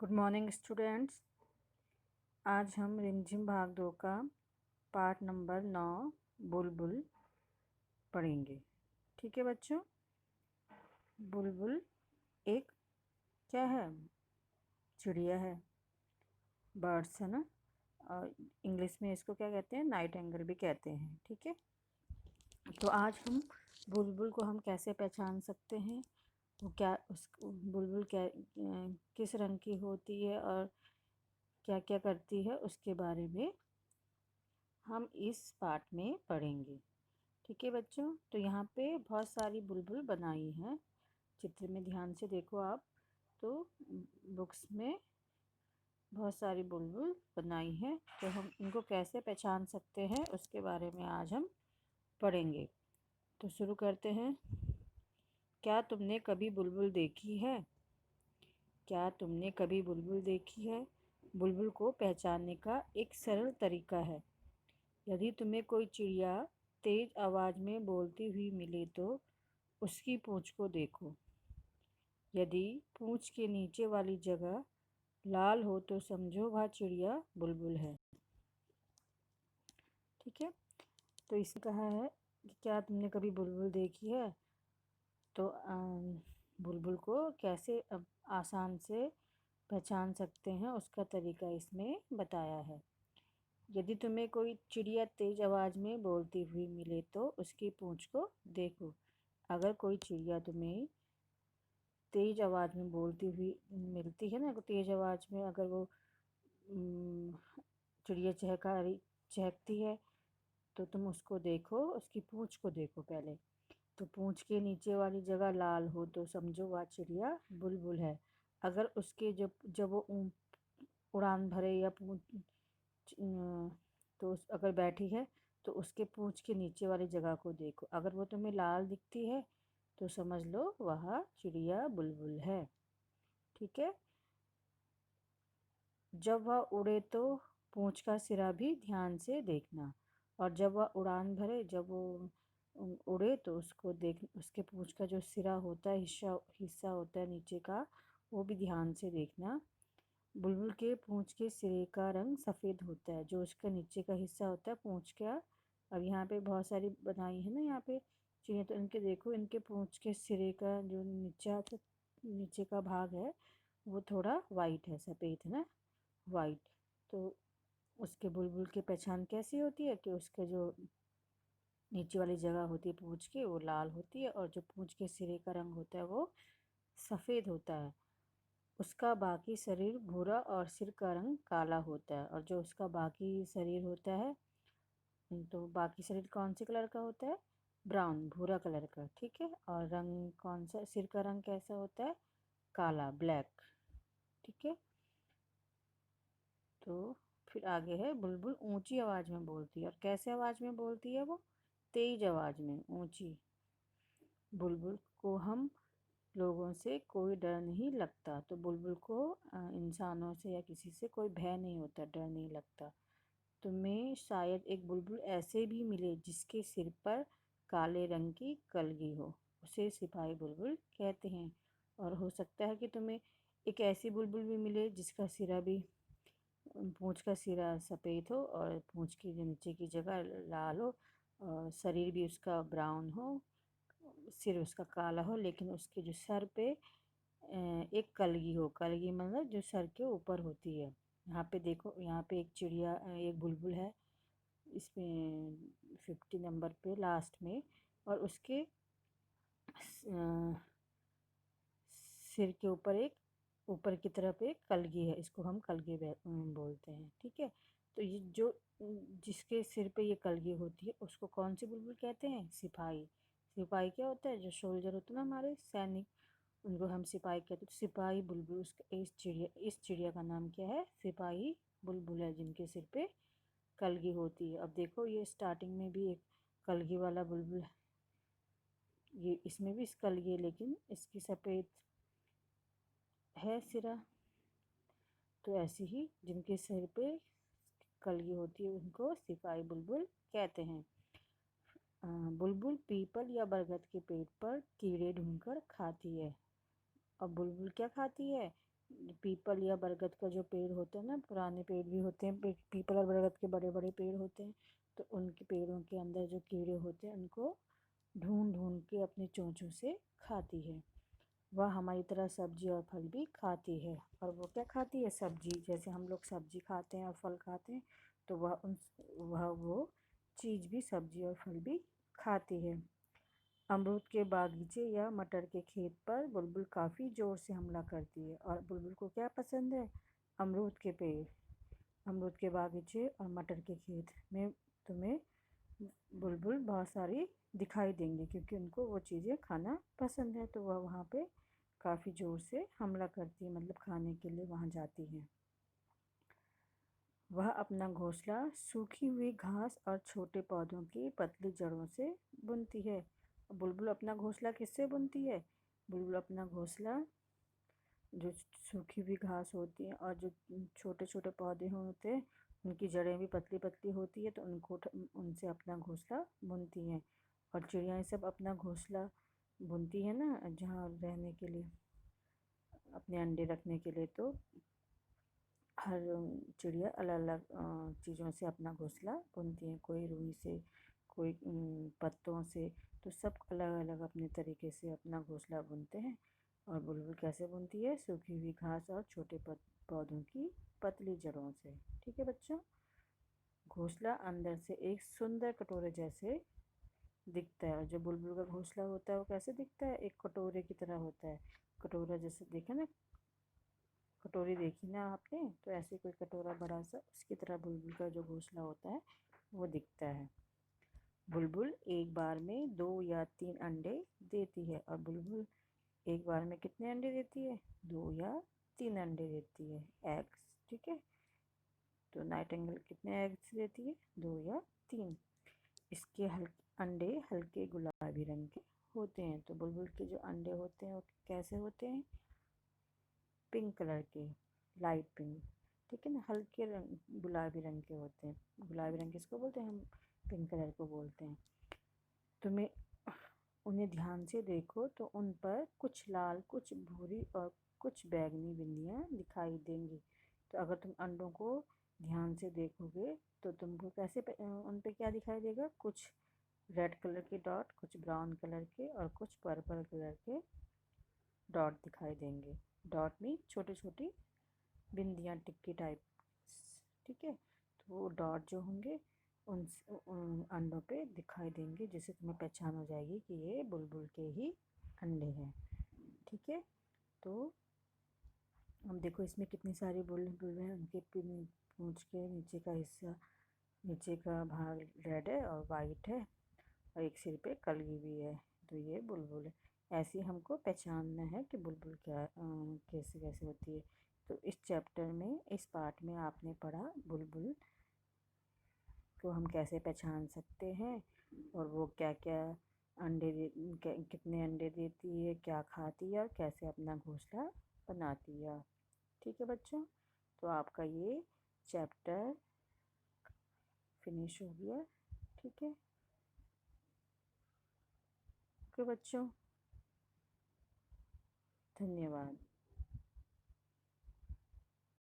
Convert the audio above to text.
Good morning students. आज हम रिमझिम भाग 2 का पार्ट नंबर 9 बुलबुल पढ़ेंगे। ठीक है बच्चों। बुलबुल एक क्या है? चिड़िया है, बर्ड्स है ना। और इंग्लिश में इसको क्या कहते हैं? नाइट एंगल भी कहते हैं। ठीक है, तो आज हम बुलबुल को हम कैसे पहचान सकते हैं, वो क्या उस बुलबुल क्या किस रंग की होती है और क्या क्या करती है, उसके बारे में हम इस पार्ट में पढ़ेंगे। ठीक है बच्चों, तो यहाँ पे बहुत सारी बुलबुल बनाई हैं। चित्र में ध्यान से देखो आप, तो बुक्स में बहुत सारी बुलबुल बनाई है। तो हम इनको कैसे पहचान सकते हैं उसके बारे में आज हम पढ़ेंगे। तो शुरू करते हैं। क्या तुमने कभी बुलबुल देखी है? क्या तुमने कभी बुलबुल देखी है? बुलबुल को पहचानने का एक सरल तरीका है। यदि तुम्हें कोई चिड़िया तेज आवाज़ में बोलती हुई मिले तो उसकी पूँछ को देखो। यदि पूँछ के नीचे वाली जगह लाल हो तो समझो वह चिड़िया बुलबुल है। ठीक है, तो इसने कहा है कि क्या तुमने कभी बुलबुल देखी है? तो बुलबुल को कैसे अब आसान से पहचान सकते हैं उसका तरीका इसमें बताया है। यदि तुम्हें कोई चिड़िया तेज आवाज़ में बोलती हुई मिले तो उसकी पूँछ को देखो। अगर कोई चिड़िया तुम्हें तेज आवाज़ में बोलती हुई मिलती है ना, तेज आवाज़ में अगर वो चिड़िया चहकती है तो तुम उसको देखो, उसकी पूँछ को देखो पहले। तो पूँछ के नीचे वाली जगह लाल हो तो समझो वह चिड़िया बुलबुल है। अगर उसके जब वो उड़ान भरे या तो अगर बैठी है तो उसके पूँछ के नीचे वाली जगह को देखो। अगर वो तुम्हें लाल दिखती है तो समझ लो वह चिड़िया बुलबुल है। ठीक है, जब वह उड़े तो पूँछ का सिरा भी ध्यान से देखना, और जब वह उड़ान भरे, जब वो उड़े तो उसको उसके पूँछ का जो सिरा होता है, हिस्सा होता है नीचे का, वो भी ध्यान से देखना। बुलबुल के पूँछ के सिरे का रंग सफ़ेद होता है, जो उसका नीचे का हिस्सा होता है पूँछ का। अब यहाँ पे बहुत सारी बनाई है ना यहाँ पे चिड़िया, तो इनके देखो, इनके पूँछ के सिरे का जो नीचे का भाग है वो थोड़ा वाइट है, सफ़ेद है ना, वाइट। तो उसके बुलबुल की पहचान कैसी होती है कि उसके जो नीचे वाली जगह होती है पूँछ की वो लाल होती है, और जो पूँछ के सिरे का रंग होता है वो सफ़ेद होता है। उसका बाकी शरीर भूरा और सिर का रंग काला होता है। और जो उसका बाकी शरीर होता है, तो बाकी शरीर कौन से कलर का होता है? ब्राउन, भूरा कलर का। ठीक है, और रंग कौन सा, सिर का रंग कैसा होता है? काला, ब्लैक। ठीक है, तो फिर आगे है, बुलबुल ऊंची आवाज़ में बोलती है। और कैसे आवाज़ में बोलती है वो? तेज आवाज़ में, ऊंची। बुलबुल को हम लोगों से कोई डर नहीं लगता। तो बुलबुल को इंसानों से या किसी से कोई भय नहीं होता, डर नहीं लगता। तुम्हें शायद एक बुलबुल ऐसे भी मिले जिसके सिर पर काले रंग की कलगी हो, उसे सिपाही बुलबुल कहते हैं। और हो सकता है कि तुम्हें एक ऐसी बुलबुल भी मिले जिसका सिरा भी, पूँछ का सिरा सफ़ेद हो और पूँछ की जो नीचे की जगह लाल हो, और शरीर भी उसका ब्राउन हो, सिर उसका काला हो, लेकिन उसके जो सर पे एक कलगी हो। कलगी मतलब जो सर के ऊपर होती है। यहाँ पे देखो, यहाँ पे एक चिड़िया, एक बुलबुल है इसमें 50 नंबर पे लास्ट में, और उसके सिर के ऊपर की तरफ एक कलगी है, इसको हम कलगी बोलते हैं। ठीक है, तो ये जो जिसके सिर पे ये कलगी होती है उसको कौन सी बुलबुल कहते हैं? सिपाही। सिपाही क्या होता है? जो सोल्जर होते हैं ना, हमारे सैनिक, उनको हम सिपाही कहते हैं। तो सिपाही बुलबुल, उसका इस चिड़िया का नाम क्या है? सिपाही बुलबुल है, जिनके सिर पे कलगी होती है। अब देखो, ये स्टार्टिंग में भी एक कलगी वाला बुलबुल है, ये इसमें भी इस कलगी है, लेकिन इसकी सफ़ेद है सिरा। तो ऐसे ही जिनके सिर पे कलगी होती है उनको सिपाही बुलबुल कहते हैं। बुलबुल पीपल या बरगद के पेड़ पर कीड़े ढूंढकर खाती है। अब बुलबुल क्या खाती है? पीपल या बरगद का जो पेड़ होते हैं ना, पुराने पेड़ भी होते हैं, पीपल और बरगद के बड़े बड़े पेड़ होते हैं, तो उनके पेड़ों के अंदर जो कीड़े होते हैं उनको ढूंढ ढूंढ के अपने चोंचों से खाती है। वह हमारी तरह सब्जी और फल भी खाती है। और वो क्या खाती है? सब्जी। जैसे हम लोग सब्जी खाते हैं और फल खाते हैं, तो वह वो चीज़ भी, सब्जी और फल भी खाती है। अमरूद के बागीचे या मटर के खेत पर बुलबुल काफ़ी ज़ोर से हमला करती है। और बुलबुल को क्या पसंद है? अमरूद के पेड़, अमरूद के बागीचे और मटर के खेत में तुम्हें बुलबुल बहुत सारी दिखाई देंगी, क्योंकि उनको वो चीज़ें खाना पसंद है। तो वह वहाँ पे काफ़ी ज़ोर से हमला करती है, मतलब खाने के लिए वहाँ जाती है। वह अपना घोंसला सूखी हुई घास और छोटे पौधों की पतली जड़ों से बुनती है। बुलबुल अपना घोंसला किससे बुनती है? बुलबुल अपना घोंसला जो सूखी हुई घास होती है और जो छोटे छोटे पौधे होते हैं उनकी जड़ें भी पतली पतली होती है, तो उनसे अपना घोंसला बुनती हैं। और चिड़िया सब अपना घोंसला बुनती है ना, जहाँ रहने के लिए, अपने अंडे रखने के लिए। तो हर चिड़िया अलग अलग चीज़ों से अपना घोंसला बुनती हैं, कोई रुई से, कोई पत्तों से, तो सब अलग अलग अपने तरीके से अपना घोंसला बुनते हैं। और बुलबुल कैसे बुनती है? सूखी हुई घास और छोटे पौधों की पतली जड़ों से। ठीक है बच्चों। घोंसला अंदर से एक सुंदर कटोरे जैसे दिखता है। और जो बुलबुल का घोंसला होता है वो कैसे दिखता है? एक कटोरे की तरह होता है। कटोरा जैसे देखा ना, कटोरी देखी ना आपने, तो ऐसे कोई कटोरा बड़ा सा, उसकी तरह बुलबुल का जो घोंसला होता है वो दिखता है। बुलबुल एक बार में 2 या 3 अंडे देती है। और बुलबुल एक बार में कितने अंडे देती है? 2 या 3 अंडे देती है, एग्स। ठीक है। तो नाइटिंगेल कितने एग्स देती है? 2 या 3। इसके अंडे हल्के गुलाबी रंग के होते हैं। तो बुलबुल के जो अंडे होते हैं वो कैसे होते हैं? पिंक कलर के, लाइट पिंक। ठीक है ना, हल्के रंग, गुलाबी रंग के होते हैं। गुलाबी रंग किसको बोलते हैं? हम पिंक कलर को बोलते हैं। तुम्हें उन्हें ध्यान से देखो तो उन पर कुछ लाल, कुछ भूरी और कुछ बैंगनी बिंदियाँ दिखाई देंगी। तो अगर तुम अंडों को ध्यान से देखोगे तो तुमको कैसे उन पे क्या दिखाई देगा? कुछ रेड कलर के डॉट, कुछ ब्राउन कलर के और कुछ पर्पल कलर के डॉट दिखाई देंगे। डॉट में छोटी छोटी बिंदियाँ, टिक्की टाइप। ठीक है। तो वो डॉट जो होंगे उन अंडों पे दिखाई देंगे, जिससे तुम्हें पहचान हो जाएगी कि ये बुलबुल के ही अंडे हैं। ठीक है। तो अब देखो इसमें कितनी सारी बुलबुल हैं। उनके पूंछ के नीचे का हिस्सा, नीचे का भाग रेड है और वाइट है, और एक सिर पे कलगी भी है। तो ये बुलबुल है। ऐसे हमको पहचानना है कि बुलबुल क्या कैसे कैसे होती है। तो इस चैप्टर में, इस पार्ट में आपने पढ़ा बुलबुल को हम कैसे पहचान सकते हैं, और वो क्या क्या कितने अंडे देती है, क्या खाती है और कैसे अपना घोंसला बनाती है। ठीक है बच्चों। तो आपका ये चैप्टर फिनिश हो गया। ठीक है। ओके बच्चों, धन्यवाद।